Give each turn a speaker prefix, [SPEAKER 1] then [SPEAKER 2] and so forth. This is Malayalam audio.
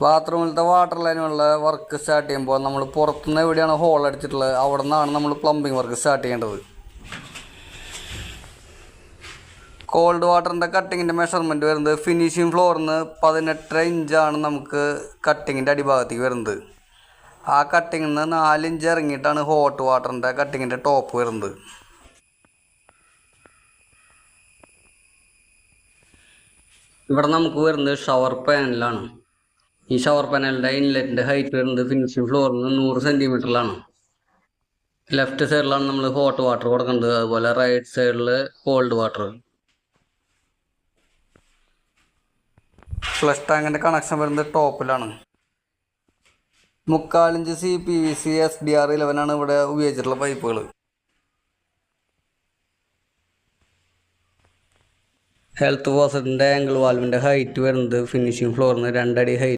[SPEAKER 1] ബാത്റൂമിലത്തെ വാട്ടർ ലൈനുള്ള വർക്ക് സ്റ്റാർട്ട് ചെയ്യുമ്പോൾ നമ്മൾ പുറത്തുനിന്ന് എവിടെയാണ് ഹോൾ അടിച്ചിട്ടുള്ളത് അവിടെ നിന്നാണ് നമ്മൾ പ്ലംബിംഗ് വർക്ക് സ്റ്റാർട്ട് ചെയ്യേണ്ടത്. കോൾഡ് വാട്ടറിൻ്റെ കട്ടിങ്ങിൻ്റെ മെഷർമെൻറ്റ് വരുന്നത് ഫിനിഷിംഗ് ഫ്ലോറിൽ നിന്ന് 18 ഇഞ്ചാണ് നമുക്ക് കട്ടിങ്ങിൻ്റെ അടിഭാഗത്തേക്ക് വരുന്നത്. ആ കട്ടിങ്ങിൽ നിന്ന് 4 ഇഞ്ച് ഇറങ്ങിയിട്ടാണ് ഹോട്ട് വാട്ടറിൻ്റെ കട്ടിങ്ങിൻ്റെ ടോപ്പ് വരുന്നത്. ഇവിടെ നമുക്ക് വരുന്നത് ഷവർ പാനലാണ്. ഈ ഷവർ പാനലിൻ്റെ ഇൻലെറ്റിൻ്റെ ഹൈറ്റ് വരുന്നത് ഫിനിഷിംഗ് ഫ്ലോറിൽ നിന്ന് 100 സെൻറ്റിമീറ്ററിലാണ്. ലെഫ്റ്റ് സൈഡിലാണ് നമ്മൾ ഹോട്ട് വാട്ടർ കൊടുക്കേണ്ടത്, അതുപോലെ റൈറ്റ് സൈഡിൽ കോൾഡ് വാട്ടർ. ഫ്ലഷ് ടാങ്കിൻ്റെ കണക്ഷൻ വരുന്നത് ടോപ്പിലാണ്. 3/4 ഇഞ്ച് CPVC SDR11 ഇവിടെ ഉപയോഗിച്ചിട്ടുള്ള പൈപ്പുകൾ. ഹെൽത്ത് ഫോസറ്റിൻ്റെ ആംഗിൾ വാൽവിൻ്റെ ഹൈറ്റ് വരുന്നത് ഫിനിഷിംഗ് ഫ്ലോറിൽ നിന്ന് 2 അടി ഹൈറ്റ്.